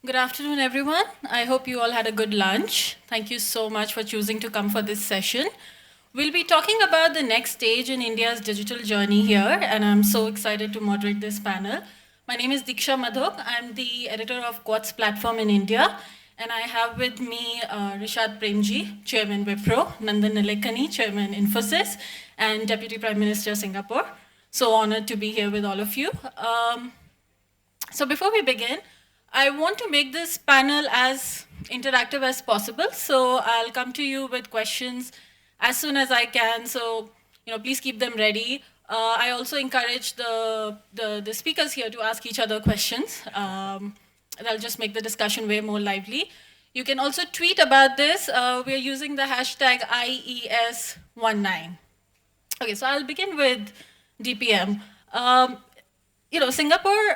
Good afternoon, everyone. I hope you all had a good lunch. Thank you so much for choosing to come for this session. We'll be talking about the next stage in India's digital journey here, and I'm so excited to moderate this panel. My name is Diksha Madhok. I'm the editor of Quartz platform in India, and I have with me Rishad Premji, Chairman Wipro, Nandan Nilekani, Chairman Infosys, and Deputy Prime Minister Singapore. So honored to be here with all of you. So before we begin, I want to make this panel as interactive as possible. So I'll come to you with questions as soon as I can. So please keep them ready. I also encourage the speakers here to ask each other questions. That'll just make the discussion way more lively. You can also tweet about this. We're using the hashtag IES19. Okay, so I'll begin with DPM. Singapore,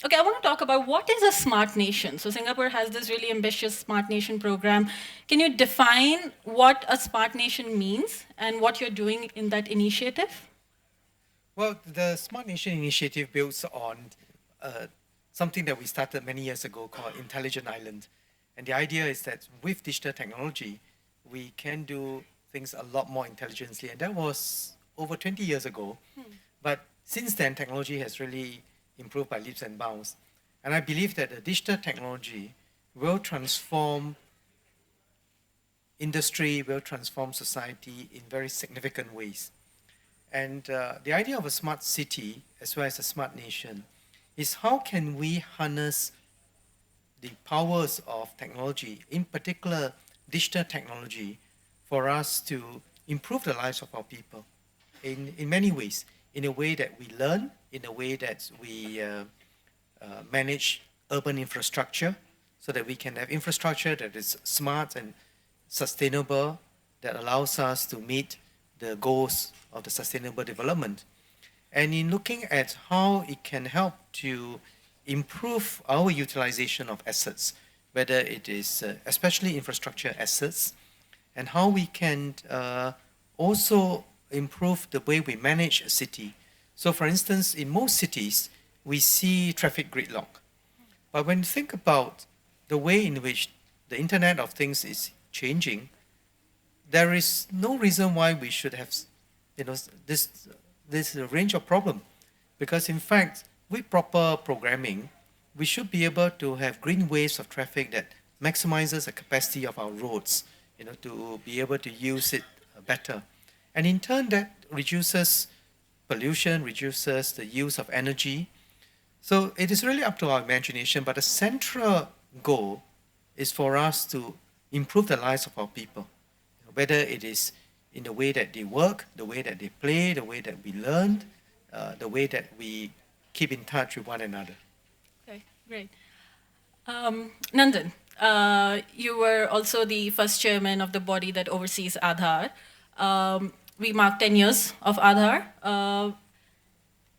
okay, I want to talk about what is a smart nation. So Singapore has this really ambitious smart nation program. Can you define what a smart nation means and what you're doing in that initiative? Well, the Smart Nation initiative builds on something that we started many years ago called Intelligent Island. And the idea is that with digital technology, we can do things a lot more intelligently. And that was over 20 years ago. But since then, technology has really improved by leaps and bounds. And I believe that the digital technology will transform industry, will transform society in very significant ways. And the idea of a smart city, as well as a smart nation, is how can we harness the powers of technology, in particular digital technology, for us to improve the lives of our people in many ways, in a way that we learn, in a way that we manage urban infrastructure, so that we can have infrastructure that is smart and sustainable, that allows us to meet the goals of the sustainable development. And in looking at how it can help to improve our utilization of assets, whether it is especially infrastructure assets, and how we can also improve the way we manage a city. So for instance, in most cities, we see traffic gridlock. But when you think about the way in which the Internet of Things is changing, there is no reason why we should have this range of problem. Because in fact, with proper programming, we should be able to have green waves of traffic that maximizes the capacity of our roads, to be able to use it better. And in turn, that reduces pollution, reduces the use of energy. So it is really up to our imagination, but the central goal is for us to improve the lives of our people, whether it is in the way that they work, the way that they play, the way that we learn, the way that we keep in touch with one another. Okay, great. Nandan, you were also the first chairman of the body that oversees Aadhaar. We marked 10 years of Aadhaar.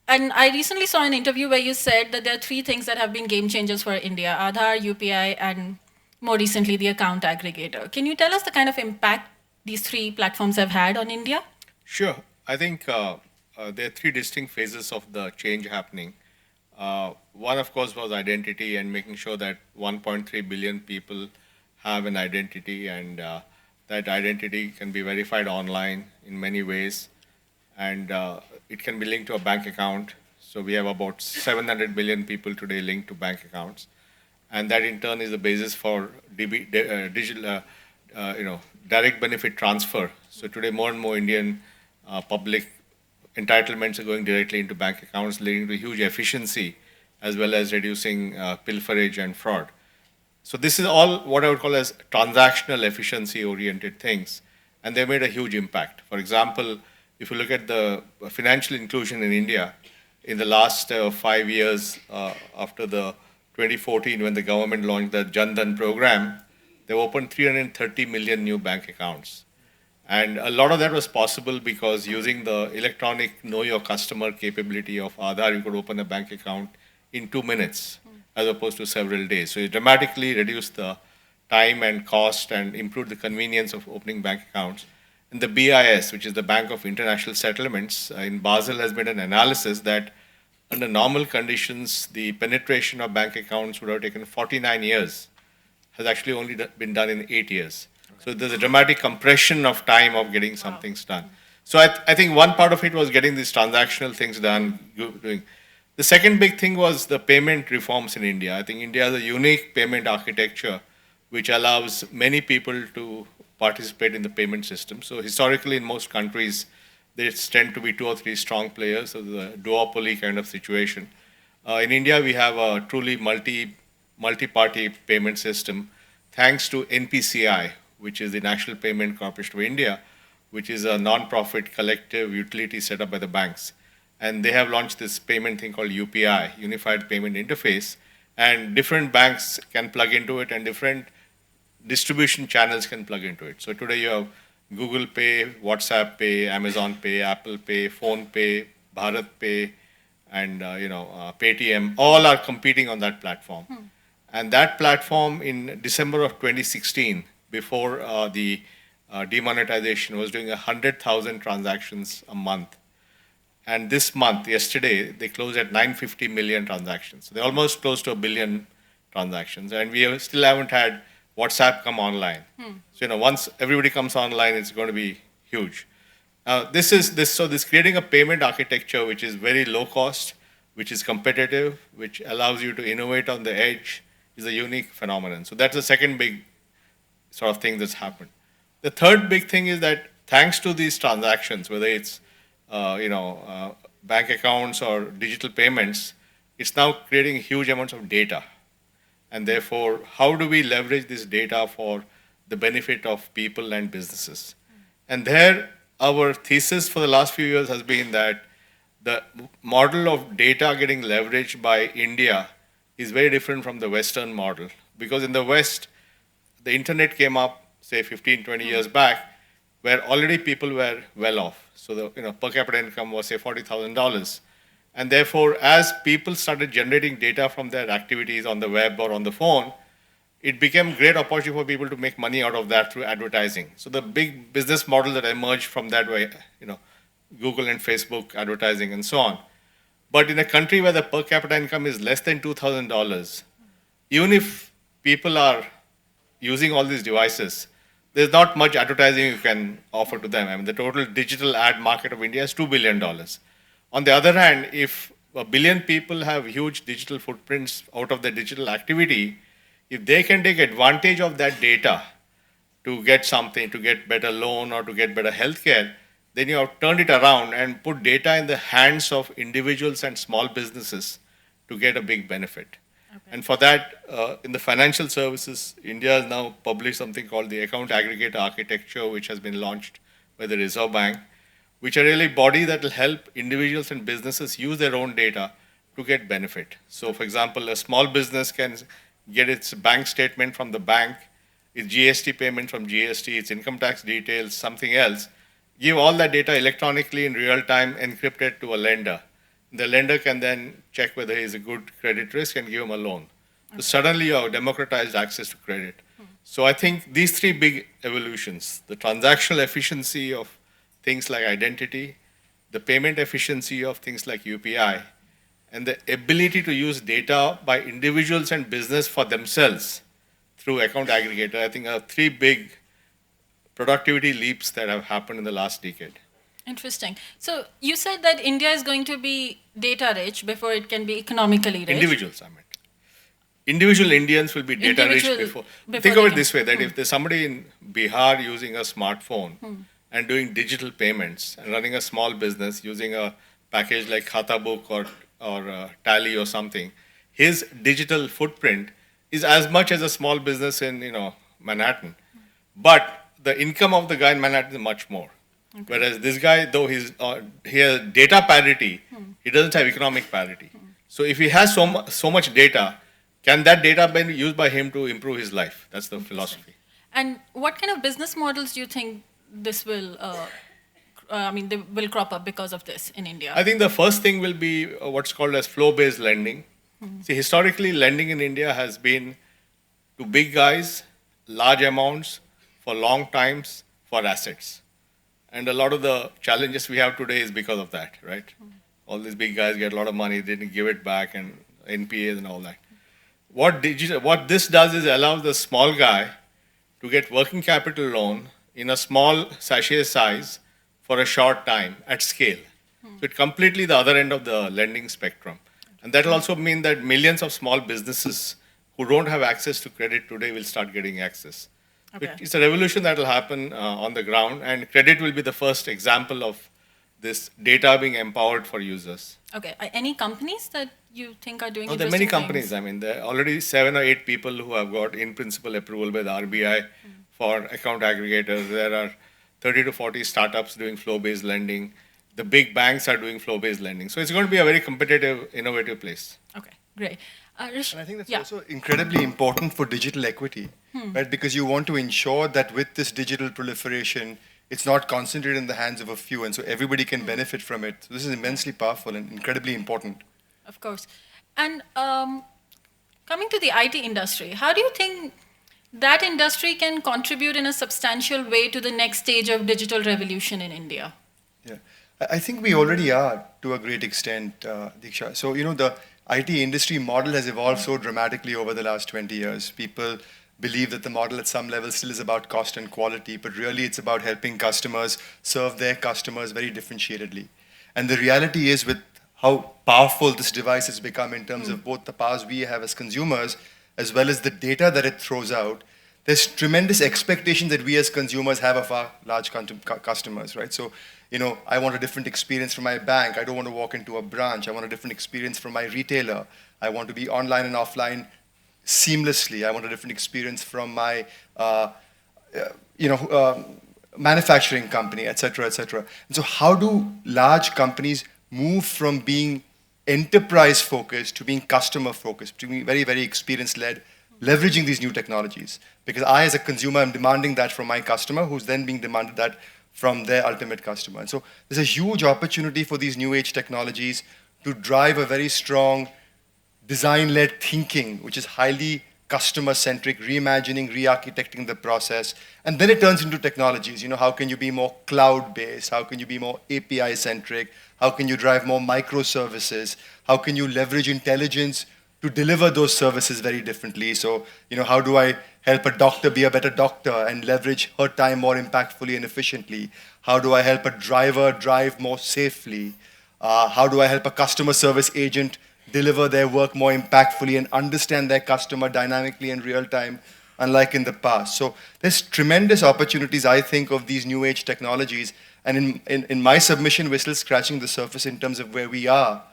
And I recently saw an interview where you said that there are three things that have been game changers for India: Aadhaar, UPI, and more recently, the account aggregator. Can you tell us the kind of impact these three platforms have had on India? Sure. I think there are three distinct phases of the change happening. One, of course, was identity and making sure that 1.3 billion people have an identity, and that identity can be verified online in many ways, and it can be linked to a bank account. So we have about 700 million people today linked to bank accounts, and that in turn is the basis for digital, direct benefit transfer. So today, more and more Indian public entitlements are going directly into bank accounts, leading to huge efficiency as well as reducing pilferage and fraud. So this is all what I would call as transactional efficiency-oriented things, and they made a huge impact. For example, if you look at the financial inclusion in India, in the last 5 years after the 2014, when the government launched the Jan Dhan program, they opened 330 million new bank accounts. And a lot of that was possible because using the electronic know your customer capability of Aadhaar, you could open a bank account in 2 minutes as opposed to several days. So it dramatically reduced the time and cost and improved the convenience of opening bank accounts. And the BIS, which is the Bank of International Settlements in Basel, has made an analysis that under normal conditions, the penetration of bank accounts would have taken 49 years, has actually only been done in 8 years. So there's a dramatic compression of time of getting some things done. So I think one part of it was getting these transactional things done, doing. The second big thing was the payment reforms in India. I think India has a unique payment architecture which allows many people to participate in the payment system. So historically, in most countries, there tend to be two or three strong players, so the duopoly kind of situation. In India, we have a truly multi-party payment system, thanks to NPCI, which is the National Payment Corporation of India, which is a non-profit collective utility set up by the banks. And they have launched this payment thing called UPI, Unified Payment Interface, and different banks can plug into it and different distribution channels can plug into it. So today you have Google Pay, WhatsApp Pay, Amazon Pay, Apple Pay, Phone Pay, Bharat Pay, and Paytm, all are competing on that platform. And that platform in December of 2016, before the demonetization, was doing 100,000 transactions a month. And this month, yesterday, they closed at 950 million transactions. So they're almost close to 1 billion transactions. And we still haven't had WhatsApp come online. So, once everybody comes online, it's going to be huge. This creating a payment architecture which is very low cost, which is competitive, which allows you to innovate on the edge, is a unique phenomenon. So that's the second big sort of thing that's happened. The third big thing is that thanks to these transactions, whether it's bank accounts or digital payments, it's now creating huge amounts of data. And therefore, how do we leverage this data for the benefit of people and businesses? And there, our thesis for the last few years has been that the model of data getting leveraged by India is very different from the Western model. Because in the West, the internet came up, say 15, 20 years back, where already people were well off. So the per capita income was say $40,000. And therefore, as people started generating data from their activities on the web or on the phone, it became a great opportunity for people to make money out of that through advertising. So the big business model that emerged from that way, Google and Facebook advertising and so on. But in a country where the per capita income is less than $2,000, even if people are using all these devices, there's not much advertising you can offer to them. I mean, the total digital ad market of India is $2 billion. On the other hand, if 1 billion people have huge digital footprints out of their digital activity, if they can take advantage of that data to get something, to get better loan or to get better healthcare, then you have turned it around and put data in the hands of individuals and small businesses to get a big benefit. Okay. And for that, in the financial services, India has now published something called the Account Aggregator Architecture, which has been launched by the Reserve Bank, which are really body that will help individuals and businesses use their own data to get benefit. So for example, a small business can get its bank statement from the bank, its GST payment from GST, its income tax details, something else, give all that data electronically in real time, encrypted to a lender. The lender can then check whether he is a good credit risk and give him a loan. Okay. So suddenly you have democratized access to credit. So I think these three big evolutions, the transactional efficiency of things like identity, the payment efficiency of things like UPI, and the ability to use data by individuals and business for themselves through account aggregator, I think are three big productivity leaps that have happened in the last decade. Interesting. So you said that India is going to be data rich before it can be economically rich. Individuals, I meant. Individual Indians will be data rich before. Think of it this way, that if there's somebody in Bihar using a smartphone and doing digital payments and running a small business using a package like Khata Book or Tally or something, his digital footprint is as much as a small business in Manhattan. But the income of the guy in Manhattan is much more. Okay. Whereas this guy, though he has data parity, he doesn't have economic parity. So if he has so much data, can that data be used by him to improve his life? That's the philosophy. And what kind of business models do you think this will, they will crop up because of this in India? I think the first thing will be what's called as flow-based lending. See, historically, lending in India has been to big guys, large amounts, for long times, for assets. And a lot of the challenges we have today is because of that, right? all these big guys get a lot of money, they didn't give it back, and NPAs and all that. What this does is allows the small guy to get working capital loan in a small sachet size for a short time at scale. So it's completely the other end of the lending spectrum. And that will also mean that millions of small businesses who don't have access to credit today will start getting access. Okay. It's a revolution that will happen on the ground, and credit will be the first example of this data being empowered for users. Okay. Any companies that you think are doing Oh, there are many interesting companies. things? I mean, there are already 7 or 8 people who have got in-principle approval by the RBI for account aggregators. There are 30 to 40 startups doing flow-based lending. The big banks are doing flow-based lending. So it's going to be a very competitive, innovative place. Okay, great. Rish, And I think that's yeah. also incredibly important for digital equity, right? Because you want to ensure that with this digital proliferation, it's not concentrated in the hands of a few, and so everybody can benefit from it. So this is immensely powerful and incredibly important. Of course. And coming to the IT industry, how do you think that industry can contribute in a substantial way to the next stage of digital revolution in India? Yeah, I think we already are to a great extent, Diksha. So, the IT industry model has evolved so dramatically over the last 20 years. People believe that the model at some level still is about cost and quality, but really it's about helping customers serve their customers very differentiatedly. And the reality is, with how powerful this device has become in terms of both the powers we have as consumers as well as the data that it throws out, there's tremendous expectation that we as consumers have of our large customers, right? So, I want a different experience from my bank. I don't want to walk into a branch. I want a different experience from my retailer. I want to be online and offline seamlessly. I want a different experience from my, manufacturing company, et cetera, et cetera. And so how do large companies move from being enterprise focused to being customer focused, to being very, very experience led, leveraging these new technologies? Because I, as a consumer, am demanding that from my customer, who's then being demanded that from their ultimate customer. And so there's a huge opportunity for these new age technologies to drive a very strong design-led thinking, which is highly customer-centric, reimagining, re-architecting the process. And then it turns into technologies. How can you be more cloud-based? How can you be more API-centric? How can you drive more microservices? How can you leverage intelligence to deliver those services very differently? So, how do I help a doctor be a better doctor and leverage her time more impactfully and efficiently? How do I help a driver drive more safely? How do I help a customer service agent deliver their work more impactfully and understand their customer dynamically in real time, unlike in the past? So there's tremendous opportunities, I think, of these new age technologies. And in my submission, we're still scratching the surface in terms of where we are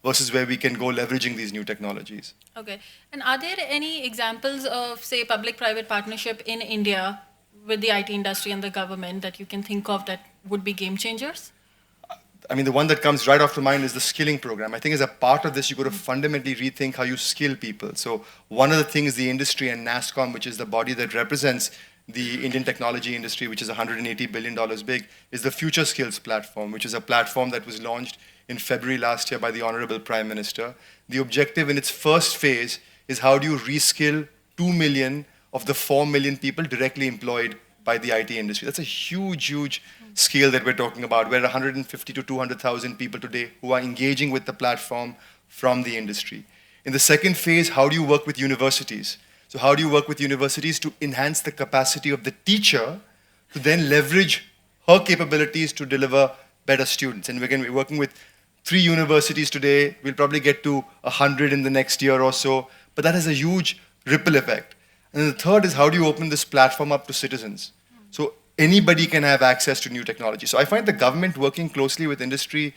versus where we can go leveraging these new technologies. Okay. And are there any examples of, say, public-private partnership in India with the IT industry and the government that you can think of that would be game changers? I mean, the one that comes right off to mind is the skilling program. I think as a part of this, you've got to fundamentally rethink how you skill people. So one of the things the industry and NASSCOM, which is the body that represents the Indian technology industry, which is $180 billion big, is the Future Skills platform, which is a platform that was launched in February last year by the Honorable Prime Minister. The objective in its first phase is how do you reskill 2 million of the 4 million people directly employed by the IT industry. That's a huge, huge scale that we're talking about. We're 150 to 200,000 people today who are engaging with the platform from the industry. In the second phase, how do you work with universities? So how do you work with universities to enhance the capacity of the teacher to then leverage her capabilities to deliver better students? And we're working with 3 universities today. We'll probably get to 100 in the next year or so. But that has a huge ripple effect. And then the third is how do you open this platform up to citizens? So anybody can have access to new technology. So I find the government working closely with industry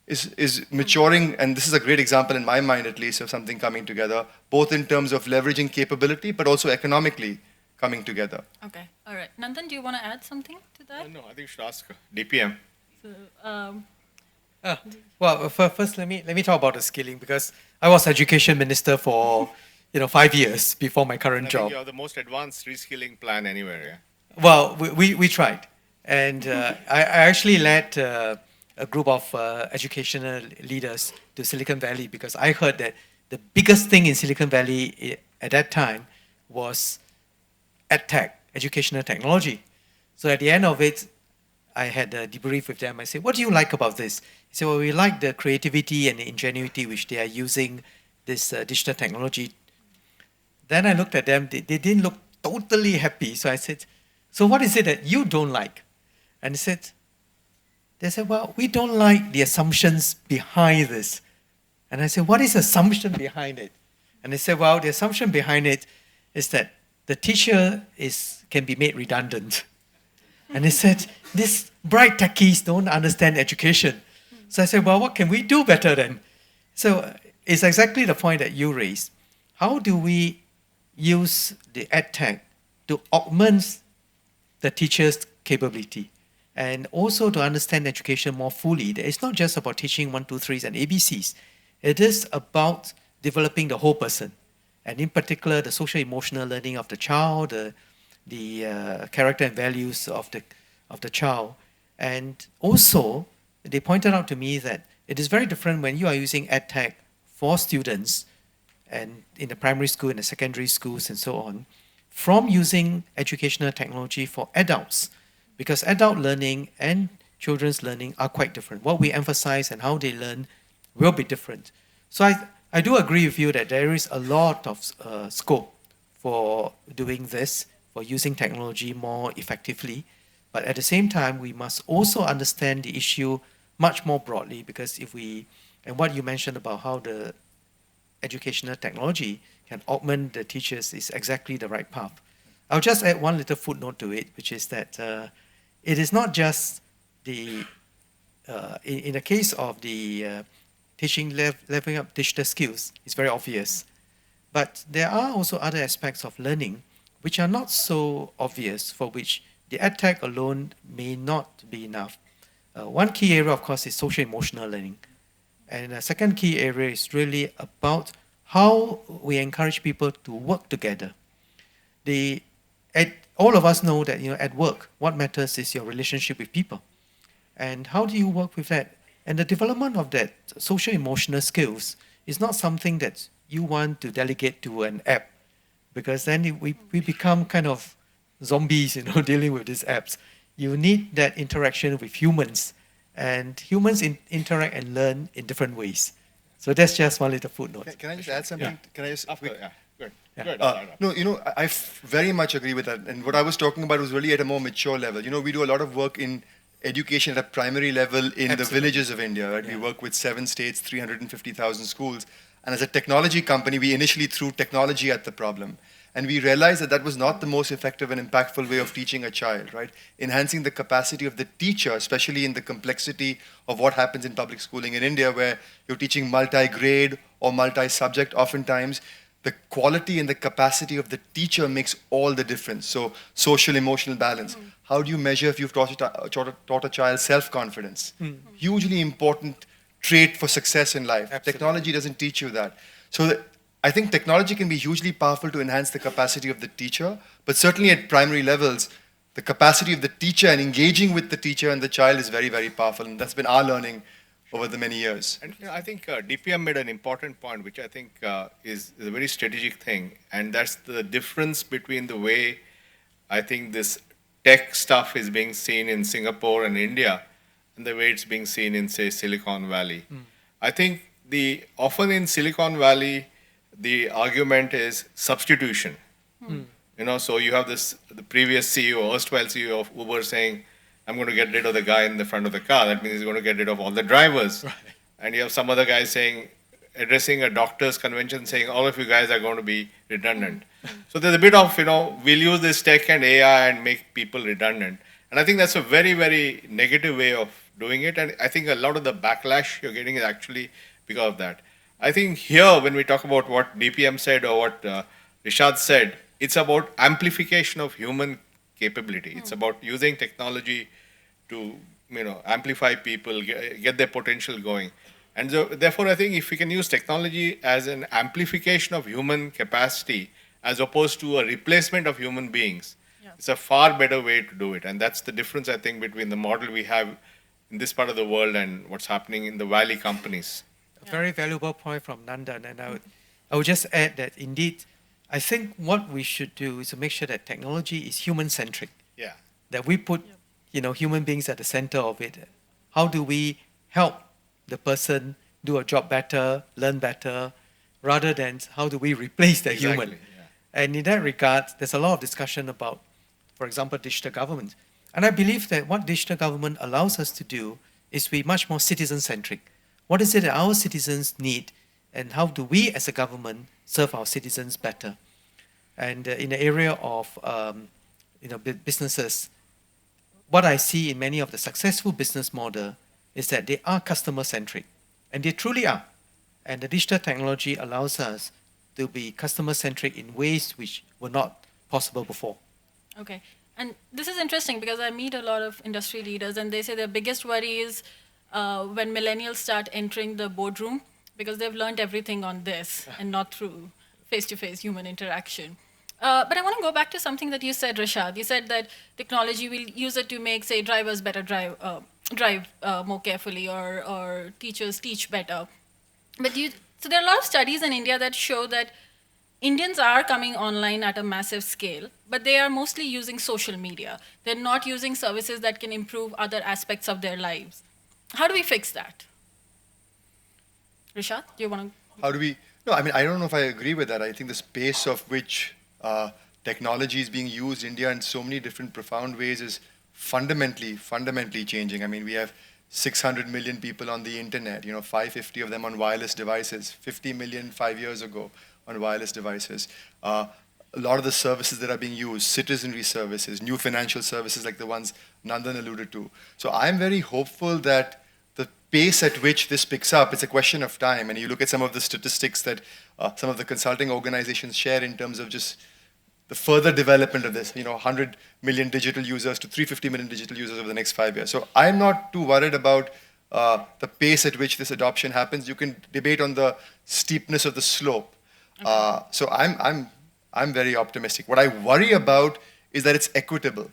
is maturing, and this is a great example in my mind at least of something coming together, both in terms of leveraging capability, but also economically coming together. Okay, all right. Nandan, do you want to add something to that? No, I think you should ask DPM. So, Well, first let me talk about the skilling, because I was education minister for 5 years before my current I job. think you have the most advanced reskilling plan anywhere, yeah? Well, we tried, and I actually led a group of educational leaders to Silicon Valley, because I heard that the biggest thing in Silicon Valley at that time was EdTech, educational technology. So at the end of it, I had a debrief with them. I said, what do you like about this? He said, well, we like the creativity and the ingenuity which they are using this digital technology. Then I looked at them. They didn't look totally happy. So I said, so what is it that you don't like? And they said, well, we don't like the assumptions behind this. And I said, what is the assumption behind it? And they said, well, the assumption behind it is that the teacher can be made redundant. And they said, these bright techies don't understand education. So I said, well, what can we do better then? So it's exactly the point that you raised. How do we use the EdTech to augment the teacher's capability and also to understand education more fully? That it's not just about teaching 1, 2, 3s and ABCs. It is about developing the whole person, and in particular, the social emotional learning of the child, the character and values of the child. And also, they pointed out to me that it is very different when you are using EdTech for students and in the primary school, in the secondary schools, and so on, from using educational technology for adults, because adult learning and children's learning are quite different. What we emphasize and how they learn will be different. So I do agree with you that there is a lot of scope for doing this, for using technology more effectively. But at the same time, we must also understand the issue much more broadly, because and what you mentioned about how the educational technology can augment the teachers is exactly the right path. I'll just add one little footnote to it, which is that it is not just in the case of the teaching leveling up digital skills, it's very obvious. But there are also other aspects of learning which are not so obvious, for which the EdTech alone may not be enough. One key area, of course, is social emotional learning. And a second key area is really about how we encourage people to work together. All of us know that at work, what matters is your relationship with people. And how do you work with that? And the development of that social emotional skills is not something that you want to delegate to an app, because then we become kind of zombies, dealing with these apps. You need that interaction with humans, and humans interact and learn in different ways. So that's just one little footnote. Can I just add something? Yeah. Can I just? Yeah, good. Yeah. Good. No, I very much agree with that. And what I was talking about was really at a more mature level. We do a lot of work in education at a primary level in the villages of India, right? Yeah. We work with 7 states, 350,000 schools. And as a technology company, we initially threw technology at the problem. And we realized that was not the most effective and impactful way of teaching a child, right? Enhancing the capacity of the teacher, especially in the complexity of what happens in public schooling in India, where you're teaching multi-grade or multi-subject oftentimes. The quality and the capacity of the teacher makes all the difference. So social emotional balance. How do you measure if you've taught a child self-confidence? Hugely important trait for success in life. Absolutely. Technology doesn't teach you that. So I think technology can be hugely powerful to enhance the capacity of the teacher, but certainly at primary levels, the capacity of the teacher and engaging with the teacher and the child is very, very powerful. And that's been our learning over the many years. And I think DPM made an important point, which I think is a very strategic thing, and that's the difference between the way I think this tech stuff is being seen in Singapore and India and the way it's being seen in, say, Silicon Valley. I think often in Silicon Valley, the argument is substitution. So you have the previous CEO, erstwhile CEO of Uber saying, I'm going to get rid of the guy in the front of the car. That means he's going to get rid of all the drivers. Right. And you have some other guy addressing a doctor's convention saying, all of you guys are going to be redundant. So there's a bit of, we'll use this tech and AI and make people redundant. And I think that's a very, very negative way of doing it. And I think a lot of the backlash you're getting is actually because of that. I think here, when we talk about what DPM said or what Rishad said, it's about amplification of human capability. It's about using technology to amplify people, get their potential going. And so, therefore, I think if we can use technology as an amplification of human capacity as opposed to a replacement of human beings, it's a far better way to do it. And that's the difference, I think, between the model we have in this part of the world and what's happening in the valley companies. A very valuable point from Nandan. And I would just add that indeed, I think what we should do is to make sure that technology is human-centric. Yeah. That we put human beings at the center of it. How do we help the person do a job better, learn better, rather than how do we replace the Exactly, human? yeah. And in that regard, there's a lot of discussion about, for example, digital government. And I believe that what digital government allows us to do is be much more citizen-centric. What is it that our citizens need, and how do we as a government serve our citizens better? And in the area of businesses, what I see in many of the successful business model is that they are customer-centric, and they truly are. And the digital technology allows us to be customer-centric in ways which were not possible before. Okay. And this is interesting because I meet a lot of industry leaders and they say their biggest worry is when millennials start entering the boardroom because they've learned everything on this and not through face-to-face human interaction. But I want to go back to something that you said, Rishad. You said that technology will use it to make, say, drivers better drive more carefully, or teachers teach better. So there are a lot of studies in India that show that Indians are coming online at a massive scale, but they are mostly using social media. They're not using services that can improve other aspects of their lives. How do we fix that? Rishad, do you want to? How do we? No, I mean, I don't know if I agree with that. I think the space of which technology is being used in India in so many different profound ways is fundamentally changing. I mean, we have 600 million people on the internet, 550 of them on wireless devices, 50 million 5 years ago on wireless devices. A lot of the services that are being used, citizenry services, new financial services like the ones Nandan alluded to. So I'm very hopeful that the pace at which this picks up, it's a question of time. And you look at some of the statistics that some of the consulting organizations share in terms of just the further development of this, 100 million digital users to 350 million digital users over the next 5 years. So I'm not too worried about the pace at which this adoption happens. You can debate on the steepness of the slope. Okay. So I'm very optimistic. What I worry about is that it's equitable.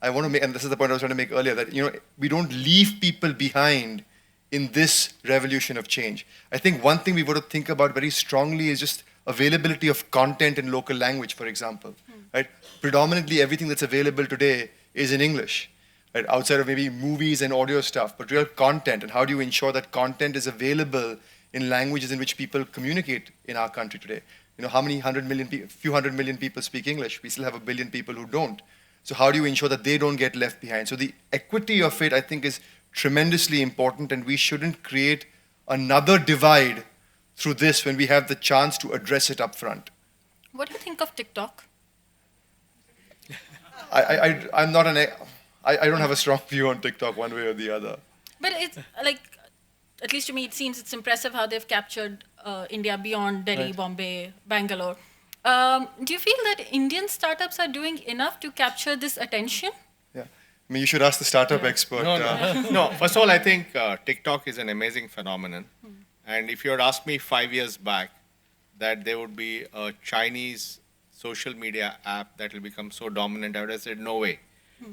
I want to make, and this is the point I was trying to make earlier, that we don't leave people behind in this revolution of change. I think one thing we've got to think about very strongly is just availability of content in local language, for example. Right? Predominantly everything that's available today is in English, right? Outside of maybe movies and audio stuff, but real content. And how do you ensure that content is available in languages in which people communicate in our country today? How many few hundred million people speak English? We still have 1 billion people who don't. So how do you ensure that they don't get left behind? So the equity of it, I think, is tremendously important, and we shouldn't create another divide through this when we have the chance to address it up front. What do you think of TikTok? I'm not I don't have a strong view on TikTok one way or the other. But it's like, at least to me, it seems it's impressive how they've captured India beyond Delhi, right, Bombay, Bangalore. Do you feel that Indian startups are doing enough to capture this attention? Yeah. I mean, you should ask the startup expert. No. First of all, I think TikTok is an amazing phenomenon. And if you had asked me 5 years back that there would be a Chinese social media app that will become so dominant, I would have said, no way,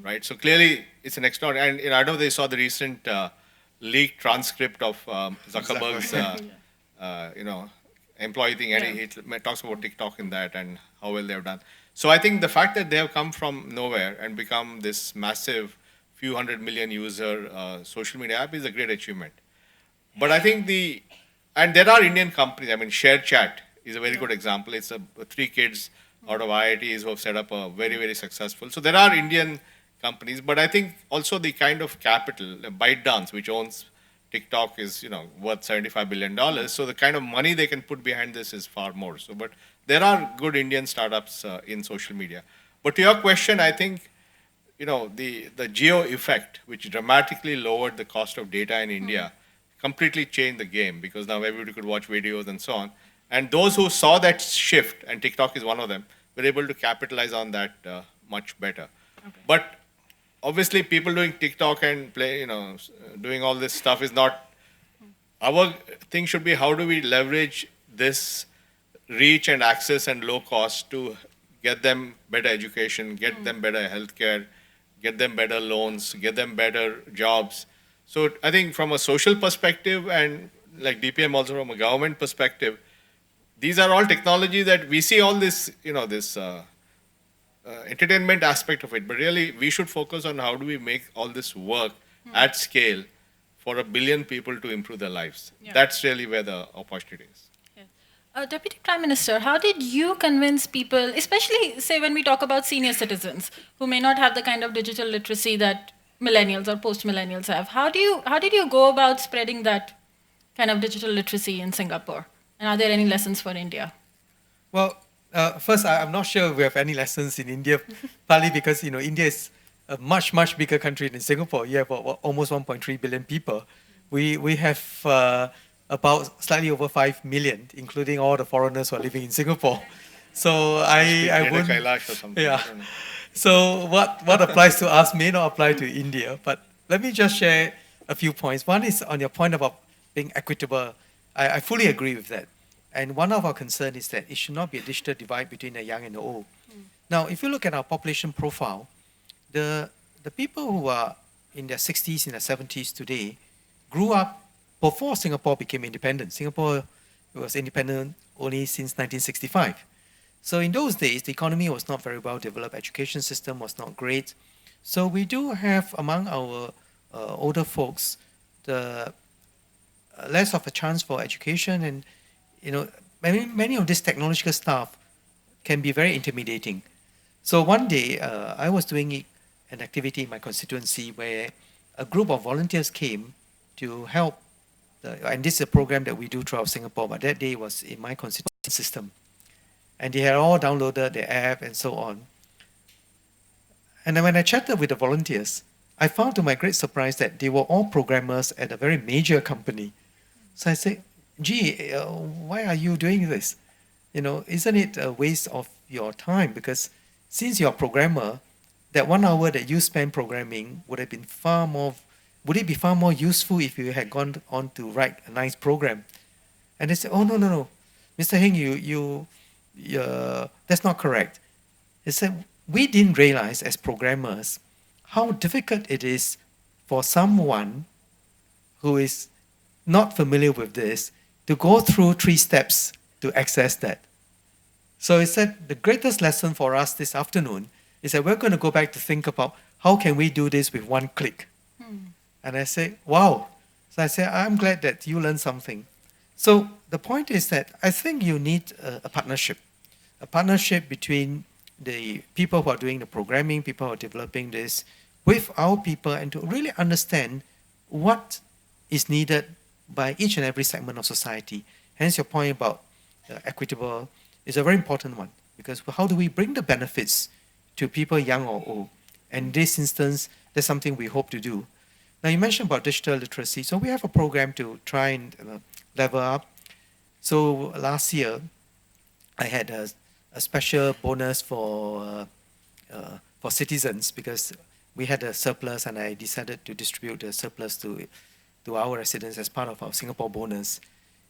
right? So clearly, it's an extraordinary, and I don't know if they saw the recent leaked transcript of Zuckerberg's, employee thing, and he talks about TikTok in that and how well they have done. So I think the fact that they have come from nowhere and become this massive few 100 million user social media app is a great achievement. But I think and there are Indian companies, I mean, ShareChat is a very good example. It's 3 kids out of IITs who have set up a very, very successful. So there are Indian companies, but I think also the kind of capital, ByteDance, which owns TikTok, is worth $75 billion. So the kind of money they can put behind this is far more. So, but there are good Indian startups in social media. But to your question, I think the geo effect, which dramatically lowered the cost of data in India, completely changed the game, because now everybody could watch videos and so on. And those who saw that shift, and TikTok is one of them, were able to capitalize on that much better. Okay. But obviously, people doing TikTok and doing all this stuff is not, our thing should be, how do we leverage this reach and access and low cost to get them better education, get them better healthcare, get them better loans, get them better jobs. So I think from a social perspective, and like DPM also from a government perspective, these are all technology that we see all this, entertainment aspect of it, but really we should focus on how do we make all this work at scale for 1 billion people to improve their lives. Yeah. That's really where the opportunity is. Deputy Prime Minister, how did you convince people, especially say when we talk about senior citizens who may not have the kind of digital literacy that millennials or post-millennials have? How did you go about spreading that kind of digital literacy in Singapore? And are there any lessons for India? Well, first, I'm not sure we have any lessons in India, partly because India is a much bigger country than Singapore. You have almost 1.3 billion people. We have about slightly over 5 million, including all the foreigners who are living in Singapore. So I Greater wouldn't. Kailash or something. Yeah. I don't know. So what applies to us may not apply to India. But let me just share a few points. One is on your point about being equitable. I fully agree with that. And one of our concerns is that it should not be a digital divide between the young and the old. Now, if you look at our population profile, the people who are in their 60s, in their 70s today, grew up before Singapore became independent. Singapore was independent only since 1965. So in those days, the economy was not very well developed, education system was not great. So we do have among our older folks the less of a chance for education, and many of this technological stuff can be very intimidating. So one day I was doing an activity in my constituency where a group of volunteers came to help, and this is a program that we do throughout Singapore, but that day was in my constituency system. And they had all downloaded the app and so on. And then when I chatted with the volunteers, I found to my great surprise that they were all programmers at a very major company. So I said, gee, why are you doing this? Isn't it a waste of your time? Because since you're a programmer, that 1 hour that you spend programming would it be far more useful if you had gone on to write a nice program? And they said, oh, no. Mr. Heng, that's not correct. They said, we didn't realize as programmers how difficult it is for someone who is not familiar with this to go through 3 steps to access that. So he said the greatest lesson for us this afternoon is that we're going to go back to think about how can we do this with 1 click. And I said, wow. So I said, I'm glad that you learned something. So the point is that I think you need a partnership between the people who are doing the programming, people who are developing this, with our people, and to really understand what is needed by each and every segment of society. Hence your point about equitable is a very important one, because how do we bring the benefits to people young or old? And in this instance, that's something we hope to do. Now you mentioned about digital literacy. So we have a program to try and level up. So last year, I had a special bonus for citizens because we had a surplus, and I decided to distribute the surplus to our residents as part of our Singapore bonus.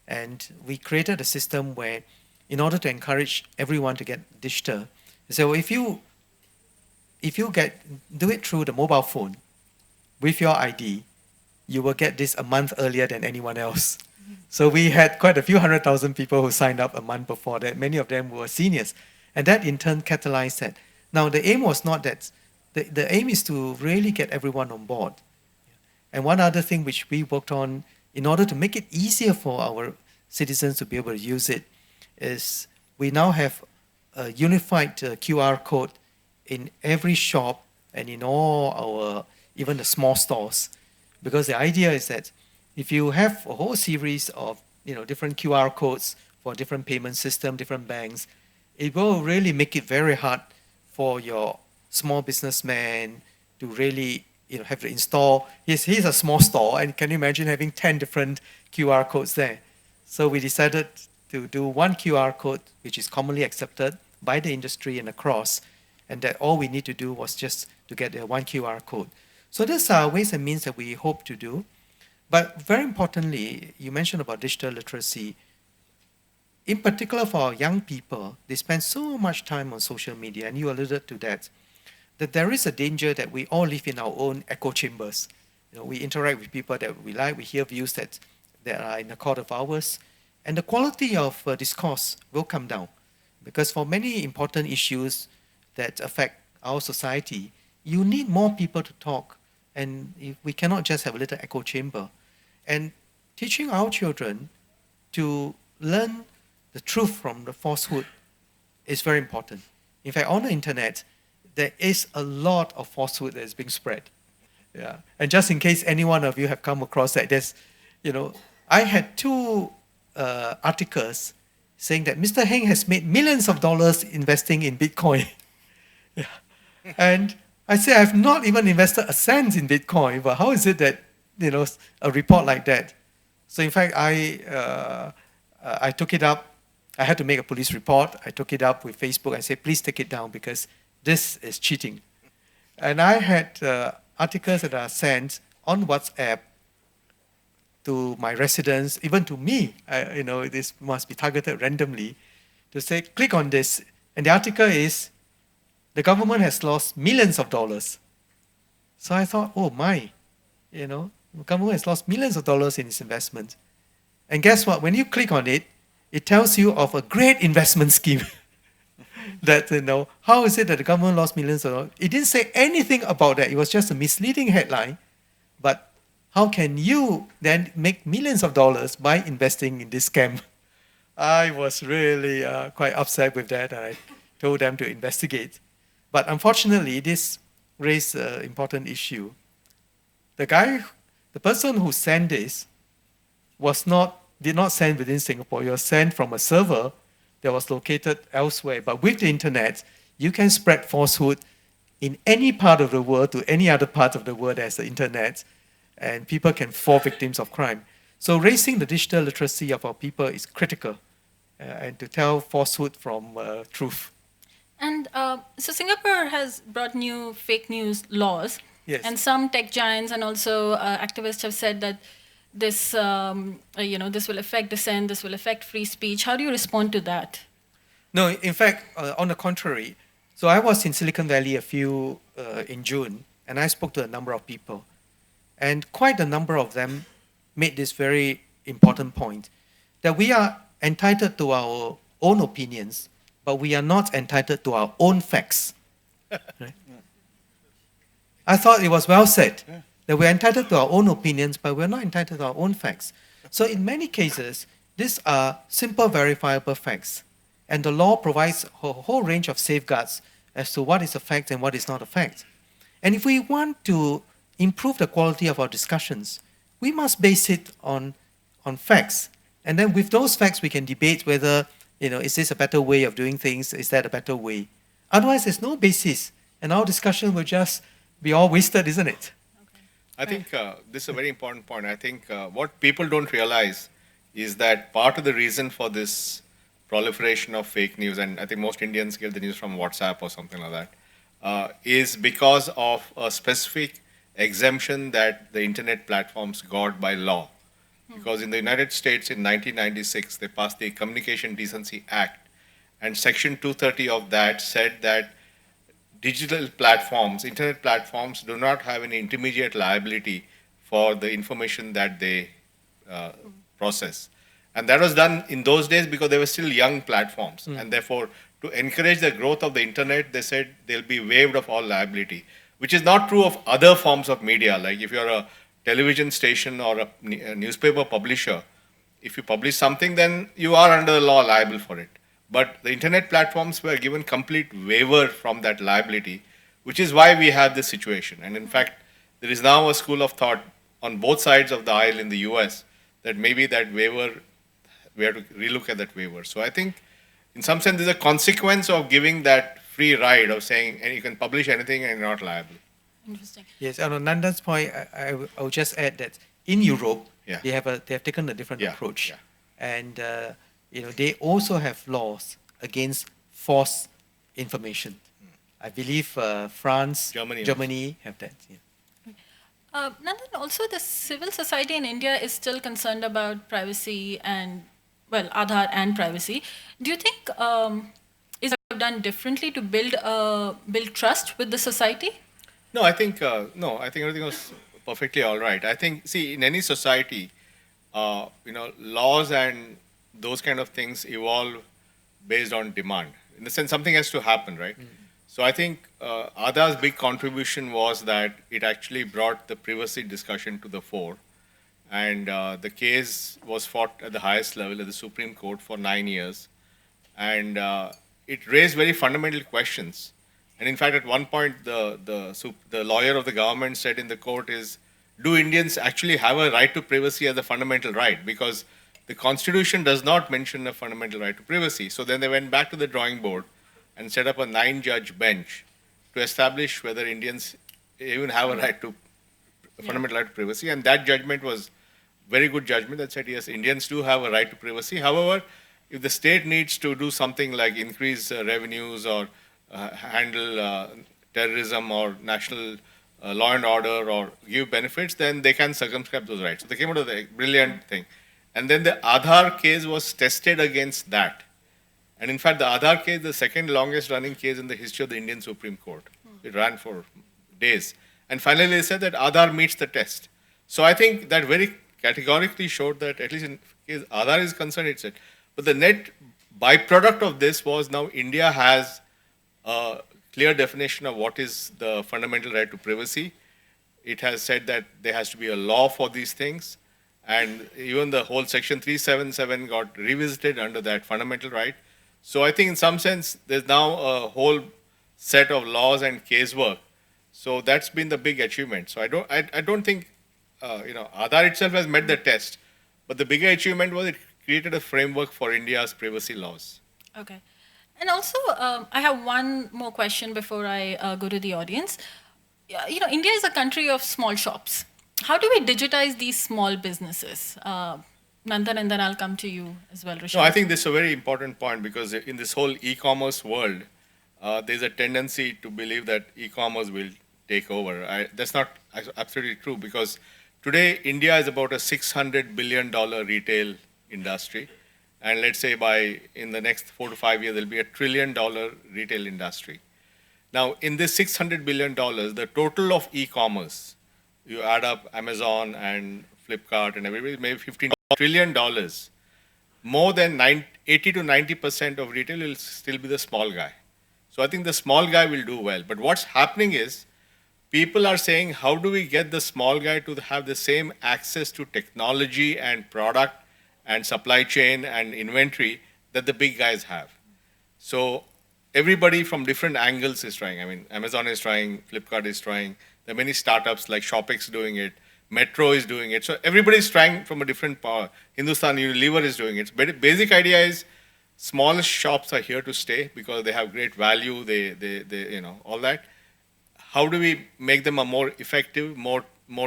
And we created a system where, in order to encourage everyone to get digital, so if you do it through the mobile phone with your ID, you will get this a month earlier than anyone else. So we had quite a few 100,000 people who signed up a month before that. Many of them were seniors. And that in turn catalyzed that. Now the aim was not that. The aim is to really get everyone on board. And one other thing which we worked on in order to make it easier for our citizens to be able to use it is we now have a unified QR code in every shop and in all our, even the small stores. Because the idea is that if you have a whole series of different QR codes for different payment systems, different banks, it will really make it very hard for your small businessman to really have to install. He's a small store, and can you imagine having 10 different QR codes there? So we decided to do 1 QR code, which is commonly accepted by the industry and across, and that all we need to do was just to get the 1 QR code. So these are ways and means that we hope to do. But very importantly, you mentioned about digital literacy. In particular for our young people, they spend so much time on social media, and you alluded to that there is a danger that we all live in our own echo chambers. We interact with people that we like, we hear views that are in accord of ours, and the quality of discourse will come down. Because for many important issues, that affect our society, you need more people to talk. And we cannot just have a little echo chamber. And teaching our children to learn the truth from the falsehood is very important. In fact, on the internet, there is a lot of falsehood that is being spread. Yeah. And just in case any one of you have come across that, I had two articles saying that Mr. Heng has made millions of dollars investing in Bitcoin. Yeah. And I say I've not even invested a cent in Bitcoin, but how is it that a report like that? So in fact, I took it up. I had to make a police report. I took it up with Facebook. I said, please take it down because this is cheating. And I had articles that are sent on WhatsApp to my residents, even to me. This must be targeted randomly to say, click on this. And the article is, the government has lost millions of dollars. So I thought, oh my, the government has lost millions of dollars in its investment. And guess what? When you click on it, it tells you of a great investment scheme. That, how is it that the government lost millions of dollars? It didn't say anything about that. It was just a misleading headline. But how can you then make millions of dollars by investing in this scam? I was really quite upset with that. And I told them to investigate. But unfortunately, this raised an important issue. The person who sent this did not send within Singapore. It was sent from a server that was located elsewhere. But with the internet, you can spread falsehood in any part of the world to any other part of the world as the internet, and people can fall victims of crime. So raising the digital literacy of our people is critical, and to tell falsehood from truth. And so Singapore has brought new fake news laws. Yes. And some tech giants and also activists have said that this, this will affect dissent, this will affect free speech. How do you respond to that? No, in fact, on the contrary. So I was in Silicon Valley in June, and I spoke to a number of people. And quite a number of them made this very important point, that we are entitled to our own opinions, but we are not entitled to our own facts. Right? I thought it was well said. Yeah. That we're entitled to our own opinions, but we're not entitled to our own facts. So in many cases, these are simple verifiable facts. And the law provides a whole range of safeguards as to what is a fact and what is not a fact. And if we want to improve the quality of our discussions, we must base it on facts. And then with those facts, we can debate whether, is this a better way of doing things? Is that a better way? Otherwise, there's no basis. And our discussion will just be all wasted, isn't it? I think this is a very important point. I think what people don't realize is that part of the reason for this proliferation of fake news, and I think most Indians get the news from WhatsApp or something like that, is because of a specific exemption that the internet platforms got by law. Because in the United States in 1996, they passed the Communication Decency Act, and Section 230 of that said that digital platforms, internet platforms, do not have any intermediate liability for the information that they process. And that was done in those days because they were still young platforms. And therefore, to encourage the growth of the internet, they said they'll be waived of all liability, which is not true of other forms of media. Like if you're a television station or a newspaper publisher, if you publish something, then you are under the law liable for it. But the internet platforms were given complete waiver from that liability, which is why we have this situation. And in fact, there is now a school of thought on both sides of the aisle in the US that maybe that waiver, we have to relook at that waiver. So I think in some sense, there's a consequence of giving that free ride of saying you can publish anything and you're not liable. Interesting. Yes, and on Nandan's point, I will just add that in Europe, they have taken a different approach. And they also have laws against false information. I believe France, Germany have that. Yeah. Nandan, also the civil society in India is still concerned about privacy and, well, Aadhaar and privacy. Do you think is done differently to build trust with the society? No, I think everything was perfectly all right. I think, see, in any society, laws and those kind of things evolve based on demand. In the sense, something has to happen, right? So I think Aadhaar's big contribution was that it actually brought the privacy discussion to the fore. And the case was fought at the highest level at the Supreme Court for 9 years. And it raised very fundamental questions. And in fact, at one point, the lawyer of the government said in the court is, do Indians actually have a right to privacy as a fundamental right? Because the Constitution does not mention a fundamental right to privacy. So then they went back to the drawing board and set up a 9-judge bench to establish whether Indians even have a right to a fundamental right to privacy. And that judgment was very good judgment that said, yes, Indians do have a right to privacy. However, if the state needs to do something like increase revenues or handle terrorism or national law and order or give benefits, then they can circumscribe those rights. So they came out with a brilliant thing. And then the Aadhaar case was tested against that. And in fact, the Aadhaar case, the second longest running case in the history of the Indian Supreme Court. It ran for days. And finally, they said that Aadhaar meets the test. So I think that very categorically showed that, at least in case Aadhaar is concerned, it's it. But the net byproduct of this was now India has a clear definition of what is the fundamental right to privacy. It has said that there has to be a law for these things. And even the whole section 377 got revisited under that fundamental right. So I think in some sense, there's now a whole set of laws and casework. So that's been the big achievement. So I don't think, Aadhaar itself has met the test. But the bigger achievement was it created a framework for India's privacy laws. Okay. And also, I have one more question before I go to the audience. India is a country of small shops. How do we digitize these small businesses? Nandan, and then I'll come to you as well, Rishad. No, I think this is a very important point because in this whole e-commerce world, there's a tendency to believe that e-commerce will take over. That's not absolutely true because today India is about a $600 billion retail industry. And let's say in the next 4 to 5 years, there'll be $1 trillion retail industry. Now, in this $600 billion, the total of e-commerce, you add up Amazon and Flipkart and everybody, maybe $15 trillion. More than 80 to 90% of retail will still be the small guy. So I think the small guy will do well. But what's happening is people are saying, how do we get the small guy to have the same access to technology and product and supply chain and inventory that the big guys have? So everybody from different angles is trying. I mean, Amazon is trying, Flipkart is trying. There are many startups like Shopix doing it. Metro is doing it. So everybody's trying from a different power. Hindustan Unilever is doing it. But basic idea is small shops are here to stay because they have great value, they all that. How do we make them a more effective, more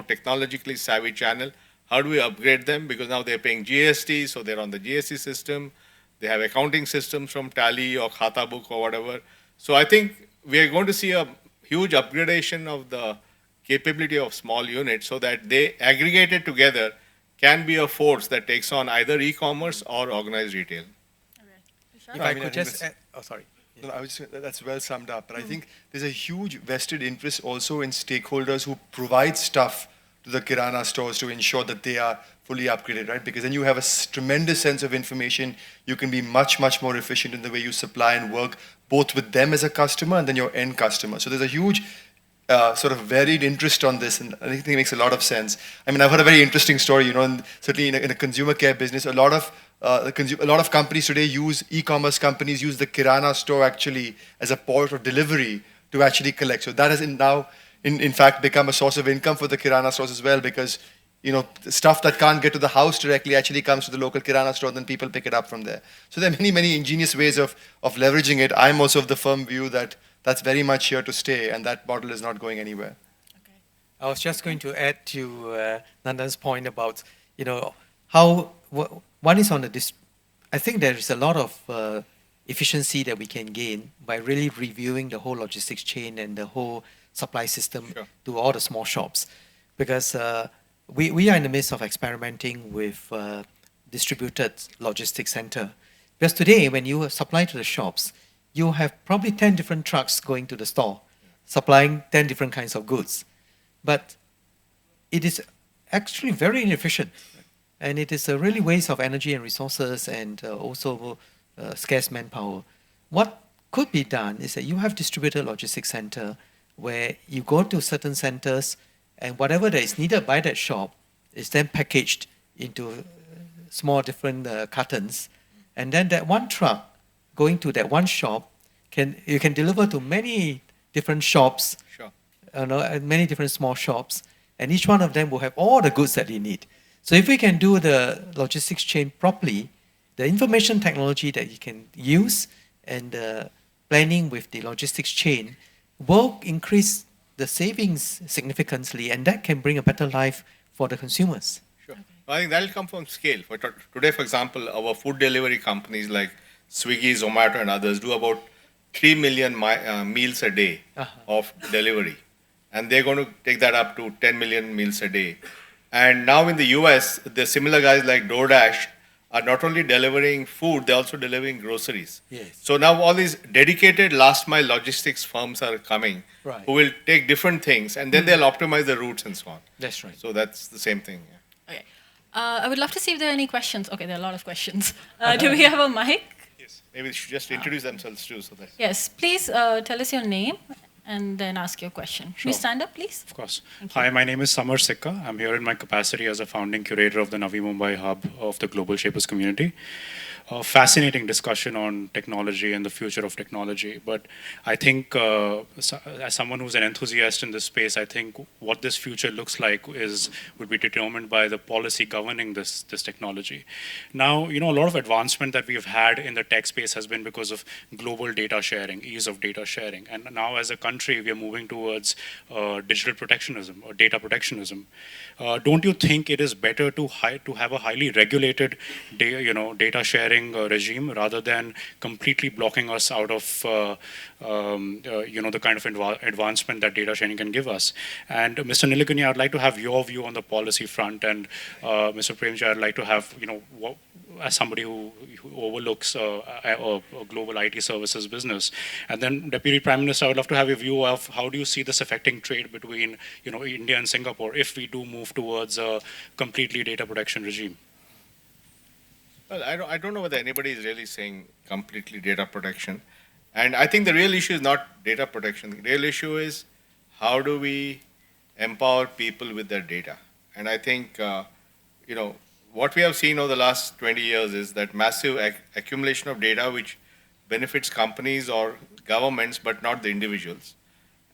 technologically savvy channel? How do we upgrade them? Because now they're paying GST, so they're on the GST system. They have accounting systems from Tally or Khata Book or whatever. So I think we are going to see a huge upgradation of the capability of small units so that they aggregated together can be a force that takes on either e-commerce or organized retail. If I could just add, sorry. No, I was just, that's well summed up. But I think there's a huge vested interest also in stakeholders who provide stuff to the Kirana stores to ensure that they are fully upgraded, right? Because then you have a tremendous sense of information. You can be much, much more efficient in the way you supply and work, both with them as a customer and then your end customer. So there's a huge sort of varied interest on this, and I think it makes a lot of sense. I mean, I've heard a very interesting story, and certainly in a consumer care business, a lot of companies today e-commerce companies use the Kirana store actually as a port of delivery to actually collect. So that has now, in fact, become a source of income for the Kirana stores as well, because the stuff that can't get to the house directly actually comes to the local Kirana store, and then people pick it up from there. So there are many, many ingenious ways of leveraging it. I'm also of the firm view that that's very much here to stay, and that model is not going anywhere. Okay. I was just going to add to Nandan's point about, how one is on the. I think there is a lot of efficiency that we can gain by really reviewing the whole logistics chain and the whole supply system to all the small shops, because we are in the midst of experimenting with distributed logistics center. Because today, when you supply to the shops, you have probably 10 different trucks going to the store, supplying 10 different kinds of goods. But it is actually very inefficient. And it is a really waste of energy and resources and also scarce manpower. What could be done is that you have distributed logistics center where you go to certain centers and whatever that is needed by that shop is then packaged into small different cartons, and then that one truck going to that one shop you can deliver to many different shops, Sure. and many different small shops, and each one of them will have all the goods that they need. So if we can do the logistics chain properly, the information technology that you can use and the planning with the logistics chain will increase the savings significantly, and that can bring a better life for the consumers. Sure. I think that will come from scale. Today, for example, our food delivery companies like Swee, Zomato, and others do about 3 million meals a day of delivery. And they're going to take that up to 10 million meals a day. And now in the US, the similar guys like DoorDash are not only delivering food, they're also delivering groceries. Yes. So now all these dedicated last mile logistics firms are coming Right. who will take different things and then they'll optimize the routes and so on. That's right. So that's the same thing. Yeah. Okay. I would love to see if there are any questions. Okay, there are a lot of questions. Do we have a mic? Yes. Maybe they should just introduce themselves too. So that. Yes, please tell us your name and then ask your question. Can you stand up, please? Of course. Thank you. Hi, my name is Samar Sikka. I'm here in my capacity as a founding curator of the Navi Mumbai hub of the Global Shapers community. A fascinating discussion on technology and the future of technology. But I think as someone who's an enthusiast in this space, I think what this future looks like would be determined by the policy governing this technology. Now, a lot of advancement that we've had in the tech space has been because of global data sharing, ease of data sharing. And now as a country, we are moving towards digital protectionism or data protectionism. Don't you think it is better to have a highly regulated data sharing regime rather than completely blocking us out of the kind of advancement that data sharing can give us? And Mr. Nilekani, I'd like to have your view on the policy front, and Mr. Premji, I'd like to have as somebody who overlooks a global IT services business. And then Deputy Prime Minister, I would love to have your view of how do you see this affecting trade between India and Singapore if we do move towards a completely data protection regime? Well, I don't know whether anybody is really saying completely data protection. And I think the real issue is not data protection. The real issue is how do we empower people with their data? And I think, what we have seen over the last 20 years is that massive accumulation of data which benefits companies or governments, but not the individuals.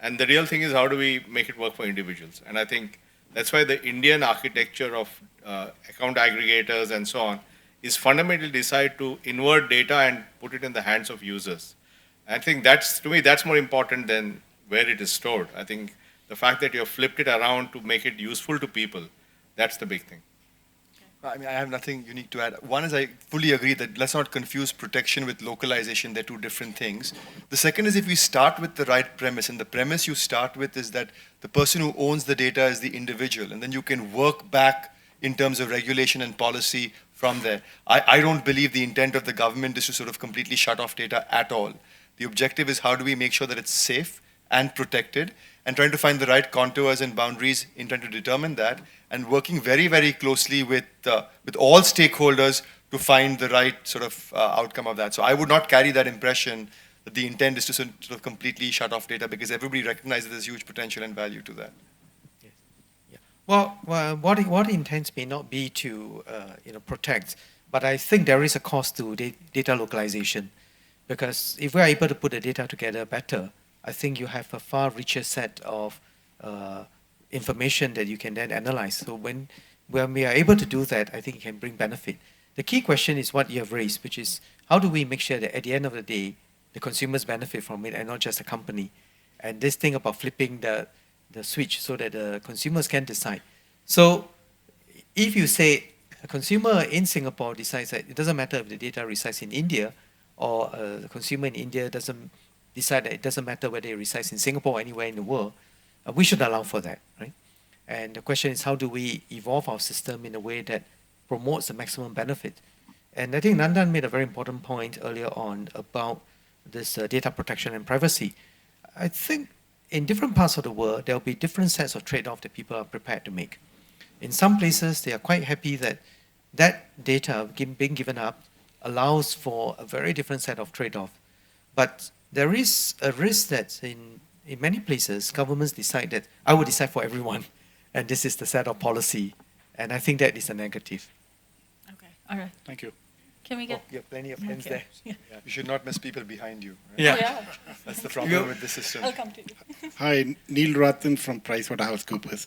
And the real thing is how do we make it work for individuals? And I think that's why the Indian architecture of account aggregators and so on is fundamentally designed to invert data and put it in the hands of users. I think to me, that's more important than where it is stored. I think the fact that you have flipped it around to make it useful to people, that's the big thing. I mean, I have nothing unique to add. One is I fully agree that let's not confuse protection with localization. They're two different things. The second is if we start with the right premise, and the premise you start with is that the person who owns the data is the individual, and then you can work back in terms of regulation and policy from there. I don't believe the intent of the government is to sort of completely shut off data at all. The objective is how do we make sure that it's safe and protected, and trying to find the right contours and boundaries in trying to determine that, and working very, very closely with all stakeholders to find the right sort of outcome of that. So I would not carry that impression that the intent is to sort of completely shut off data, because everybody recognizes there's huge potential and value to that. Yes. Yeah. Well, what intents may not be to protect, but I think there is a cost to data localization, because if we are able to put the data together better, I think you have a far richer set of information that you can then analyze. So when we are able to do that, I think it can bring benefit. The key question is what you have raised, which is how do we make sure that at the end of the day, the consumers benefit from it and not just the company? And this thing about flipping the switch so that the consumers can decide. So if you say a consumer in Singapore decides that it doesn't matter if the data resides in India, or the consumer in India doesn't decide that it doesn't matter whether it resides in Singapore or anywhere in the world, we should allow for that, right? And the question is, how do we evolve our system in a way that promotes the maximum benefit? And I think Nandan made a very important point earlier on about this data protection and privacy. I think in different parts of the world, there will be different sets of trade-off that people are prepared to make. In some places, they are quite happy that that data being given up allows for a very different set of trade-off. But there is a risk that in many places, governments decide that I will decide for everyone, and this is the set of policy. And I think that is a negative. Okay, all right. Thank you. Can we Oh, get? you have plenty of hands Okay. there. Yeah. You should not miss people behind you. Right? Yeah. Oh, yeah. That's the problem with the system. I'll come to you. Hi, Neil Ratan from PricewaterhouseCoopers.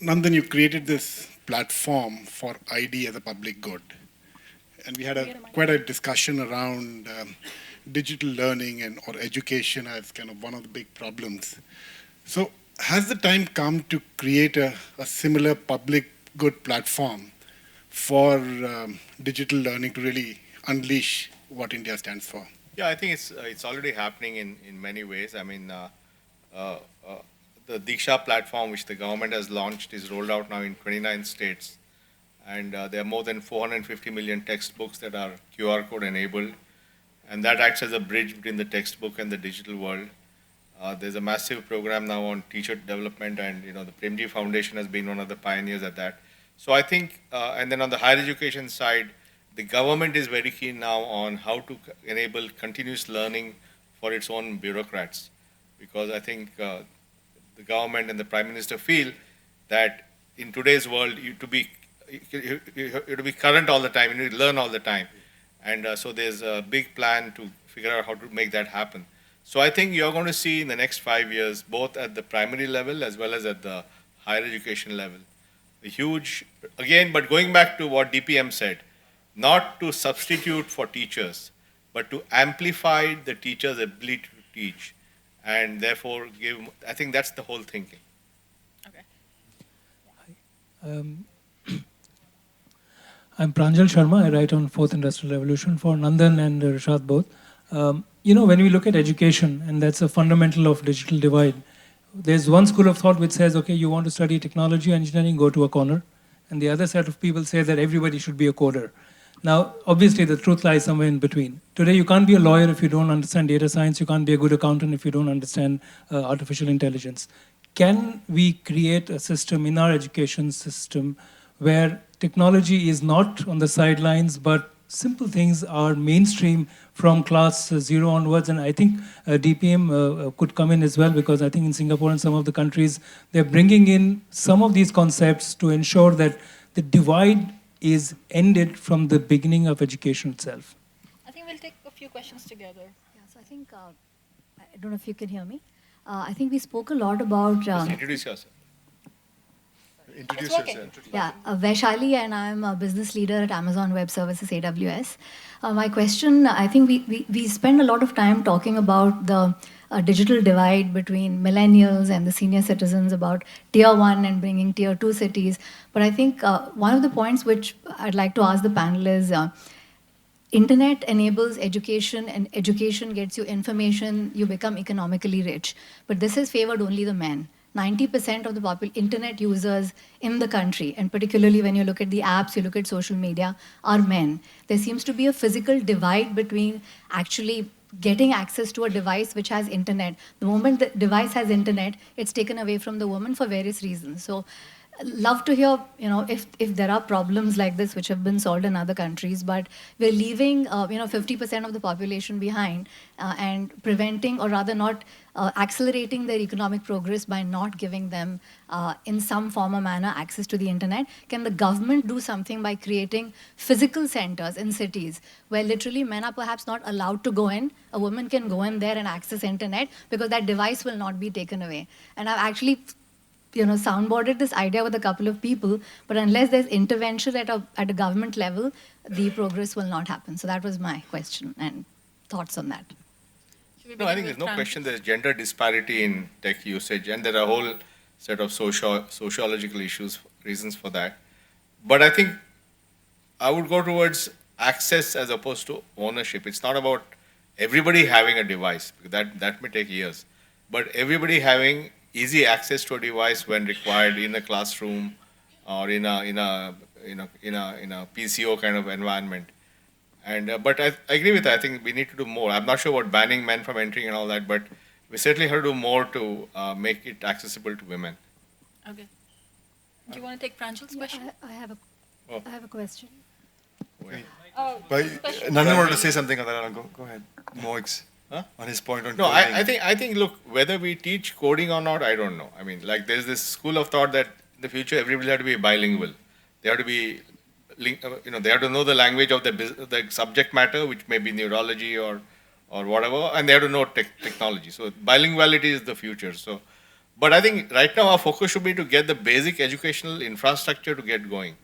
Nandan, you created this platform for ID as a public good. And we had quite a discussion around digital learning or education as kind of one of the big problems. So has the time come to create a similar public good platform for digital learning to really unleash what India stands for? Yeah, I think it's already happening in many ways. I mean, the Diksha platform, which the government has launched, is rolled out now in 29 states. And there are more than 450 million textbooks that are QR code enabled. And that acts as a bridge between the textbook and the digital world. There's a massive program now on teacher development, and the Premji Foundation has been one of the pioneers at that. So I think, and then on the higher education side, the government is very keen now on how to enable continuous learning for its own bureaucrats, because I think the government and the Prime Minister feel that in today's world, you have to be current all the time, you need to learn all the time. And so there's a big plan to figure out how to make that happen. So I think you're going to see in the next 5 years, both at the primary level as well as at the higher education level, a huge, again, but going back to what DPM said, not to substitute for teachers, but to amplify the teacher's ability to teach, and therefore give, I think that's the whole thinking. Okay. I'm Pranjal Sharma. I write on Fourth Industrial Revolution for Nandan and Rishad both. When we look at education, and that's a fundamental of digital divide, there's one school of thought which says, okay, you want to study technology, engineering, go to a corner. And the other set of people say that everybody should be a coder. Now, obviously, the truth lies somewhere in between. Today, you can't be a lawyer if you don't understand data science. You can't be a good accountant if you don't understand artificial intelligence. Can we create a system in our education system where technology is not on the sidelines, but simple things are mainstream from class 0 onwards? And I think DPM could come in as well, because I think in Singapore and some of the countries, they're bringing in some of these concepts to ensure that the divide is ended from the beginning of education itself. I think we'll take a few questions together. Yeah, so I think, I don't know if you can hear me. I think we spoke a lot about... Just introduce yourself. Introduce It's working. yourself. Yeah, Vaishali, and I'm a business leader at Amazon Web Services, AWS. My question, I think we spend a lot of time talking about the digital divide between millennials and the senior citizens, about tier 1 and bringing tier 2 cities. But I think one of the points which I'd like to ask the panel is, internet enables education, and education gets you information, you become economically rich. But this has favored only the men. 90% of the internet users in the country, and particularly when you look at the apps, you look at social media, are men. There seems to be a physical divide between actually getting access to a device which has internet. The moment the device has internet, it's taken away from the woman for various reasons. So love to hear, if there are problems like this which have been solved in other countries, but we're leaving, 50% of the population behind and preventing, or rather not accelerating their economic progress by not giving them, in some form or manner, access to the internet. Can the government do something by creating physical centers in cities where literally men are perhaps not allowed to go in? A woman can go in there and access internet because that device will not be taken away. And I've actually soundboarded this idea with a couple of people, but unless there's intervention at a government level, the progress will not happen. So that was my question and thoughts on that. No, I think there's no question there's gender disparity in tech usage, and there are a whole set of sociological reasons for that. But I think I would go towards access as opposed to ownership. It's not about everybody having a device, because that may take years, but everybody having easy access to a device when required in a classroom or in a PCO kind of environment. And but I agree with that. I think we need to do more. I'm not sure about banning men from entering and all that, but we certainly have to do more to make it accessible to women. Okay. Do you want to take Pranjal's question? I have a question. Oh. I have a question. Go ahead. But Question. Nandan wanted to say something on that. Go ahead. Moix, Huh? on his point on No, coding. I think, look, whether we teach coding or not, I don't know. I mean, like, there's this school of thought that in the future, everybody have to be bilingual. They have to be, they have to know the language of the subject matter, which may be neurology or whatever, and they have to know technology. So bilinguality is the future. So, but I think right now our focus should be to get the basic educational infrastructure to get going.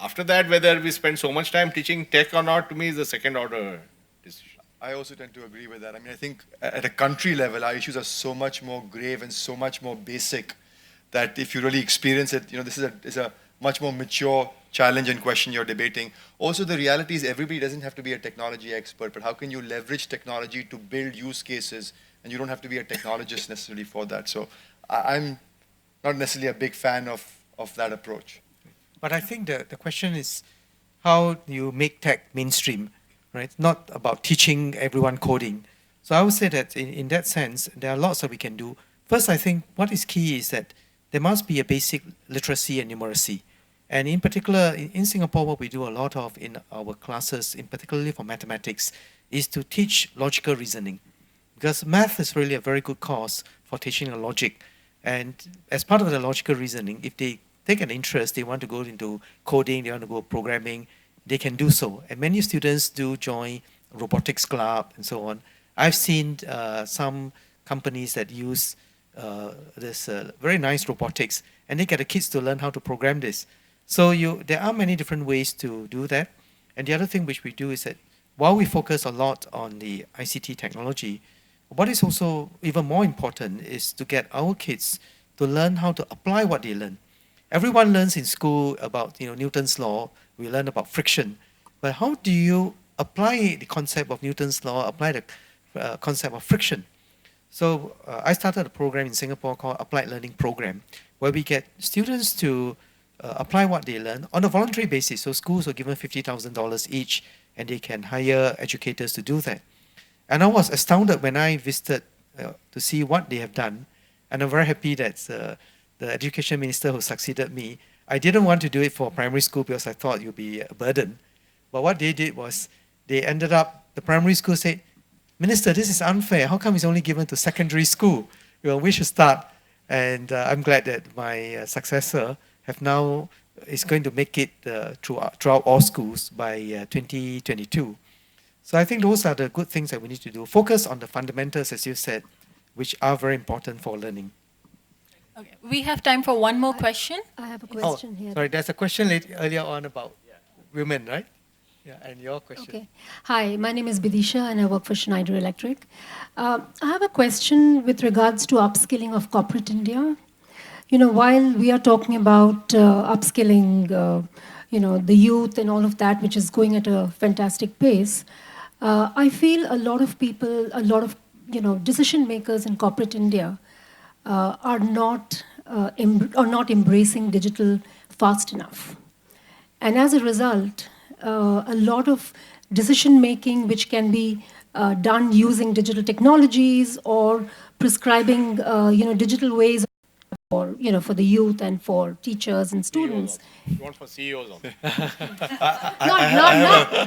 After that, whether we spend so much time teaching tech or not, to me is the second order decision. I also tend to agree with that. I mean, I think at a country level, our issues are so much more grave and so much more basic that if you really experience it, this is a much more mature challenge and question you're debating. Also, the reality is everybody doesn't have to be a technology expert, but how can you leverage technology to build use cases, and you don't have to be a technologist necessarily for that. So I'm not necessarily a big fan of that approach. But I think the question is how do you make tech mainstream, right? Not about teaching everyone coding. So I would say that in that sense, there are lots that we can do. First, I think what is key is that there must be a basic literacy and numeracy. And in particular, in Singapore, what we do a lot of in our classes, in particularly for mathematics, is to teach logical reasoning. Because math is really a very good course for teaching a logic. And as part of the logical reasoning, if they take an interest, they want to go into coding, they want to go programming, they can do so. And many students do join robotics club and so on. I've seen some companies that use this very nice robotics, and they get the kids to learn how to program this. So there are many different ways to do that. And the other thing which we do is that while we focus a lot on the ICT technology, what is also even more important is to get our kids to learn how to apply what they learn. Everyone learns in school about Newton's law. We learn about friction. But how do you apply the concept of Newton's law, apply the concept of friction? So I started a program in Singapore called Applied Learning Program, where we get students to apply what they learn on a voluntary basis. So schools are given $50,000 each, and they can hire educators to do that. And I was astounded when I visited to see what they have done. And I'm very happy that the education minister who succeeded me, I didn't want to do it for primary school because I thought it would be a burden. But what they did was they ended up, the primary school said, Minister, this is unfair. How come it's only given to secondary school? We should start. And I'm glad that my successor is going to make it throughout all schools by 2022. So I think those are the good things that we need to do. Focus on the fundamentals, as you said, which are very important for learning. Okay, we have time for one more question. I have a question here. Sorry, there's a question earlier on about women, right? Yeah, and your question. Okay. Hi, my name is Bidisha and I work for Schneider Electric. I have a question with regards to upskilling of corporate India. While we are talking about upskilling, the youth and all of that, which is going at a fantastic pace, I feel a lot of people, a lot of decision makers in corporate India are not embracing digital fast enough, and as a result, a lot of decision making which can be done using digital technologies or prescribing digital ways for the youth and for teachers and students. You want for CEOs on?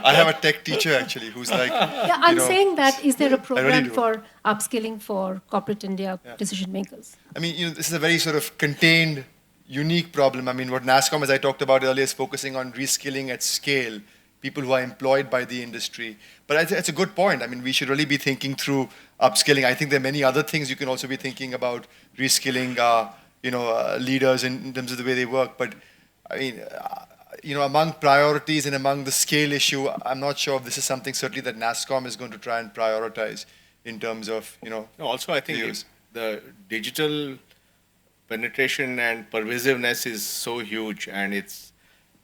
I have a tech teacher actually who's like. Yeah, I'm saying that is there a program do. for upskilling for corporate India decision makers? I mean, this is a very sort of contained, unique problem. I mean, what NASSCOM, as I talked about earlier, is focusing on reskilling at scale, people who are employed by the industry. But it's a good point. I mean, we should really be thinking through upskilling. I think there are many other things you can also be thinking about reskilling, leaders in terms of the way they work. But I mean, among priorities and among the scale issue, I'm not sure if this is something certainly that NASSCOM is going to try and prioritize in terms of, No, also I think the digital penetration and pervasiveness is so huge, and its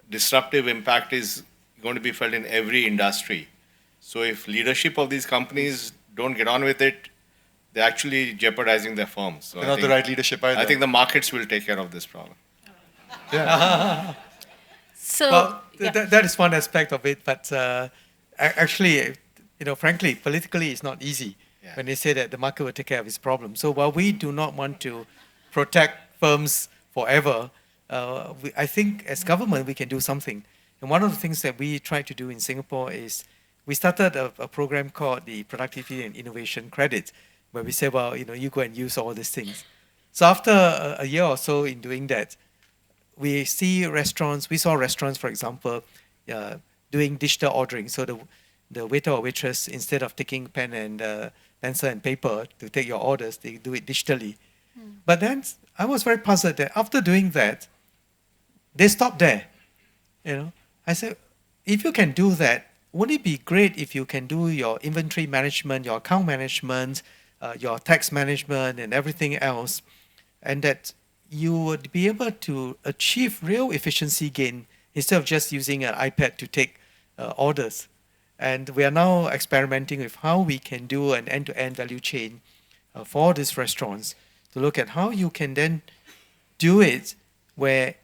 disruptive impact is going to be felt in every industry. So if leadership of these companies don't get on with it, they're actually jeopardizing their firms. So they're not the right leadership either. I think the markets will take care of this problem. So that is one aspect of it, but actually, frankly, politically, it's not easy when they say that the market will take care of its problem. So while we do not want to protect firms forever, I think as government we can do something. And one of the things that we try to do in Singapore is we started a program called the Productivity and Innovation Credit, where we say, well, you go and use all these things. So after a year or so in doing that, we saw restaurants, for example, doing digital ordering. So the waiter or waitress, instead of taking pen and pencil and paper to take your orders, they do it digitally. But then I was very puzzled that after doing that, they stopped there. I said, if you can do that, wouldn't it be great if you can do your inventory management, your account management, your tax management, and everything else, and that you would be able to achieve real efficiency gain instead of just using an iPad to take orders. And we are now experimenting with how we can do an end-to-end value chain for these restaurants to look at how you can then do it where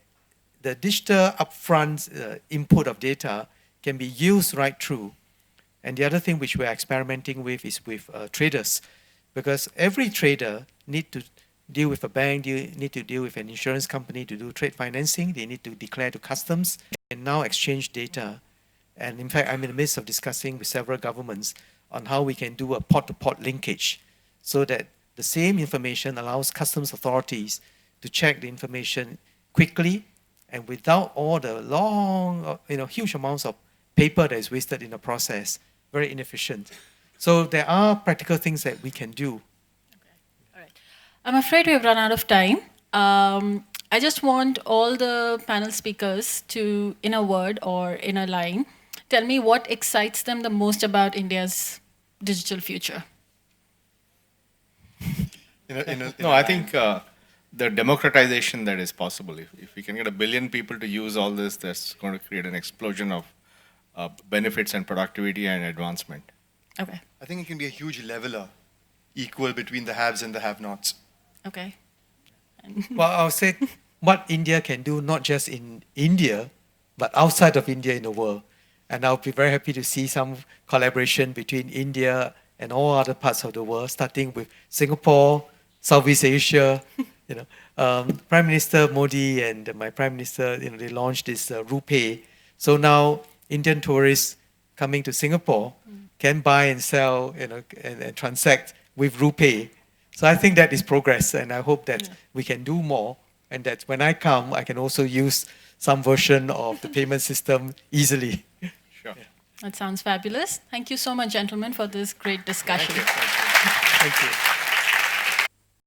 the digital upfront input of data can be used right through. And the other thing which we're experimenting with is with traders, because every trader need to deal with a bank, need to deal with an insurance company to do trade financing, they need to declare to customs, and now exchange data. And in fact, I'm in the midst of discussing with several governments on how we can do a port-to-port linkage so that the same information allows customs authorities to check the information quickly and without all the long, huge amounts of paper that is wasted in the process, very inefficient. So there are practical things that we can do. All right. I'm afraid we've run out of time. I just want all the panel speakers to, in a word or in a line, tell me what excites them the most about India's digital future. No, I think the democratization that is possible. If we can get 1 billion people to use all this, that's going to create an explosion of benefits and productivity and advancement. Okay. I think it can be a huge leveler, equal between the haves and the have-nots. Okay. Well, I'll say what India can do, not just in India, but outside of India in the world. And I'll be very happy to see some collaboration between India and all other parts of the world, starting with Singapore, Southeast Asia. Prime Minister Modi and my Prime Minister, they launched this RuPay. So now Indian tourists coming to Singapore can buy and sell, and transact with RuPay. So I think that is progress, and I hope that we can do more, and that when I come, I can also use some version of the payment system easily. Sure. That sounds fabulous. Thank you so much, gentlemen, for this great discussion. Thank you.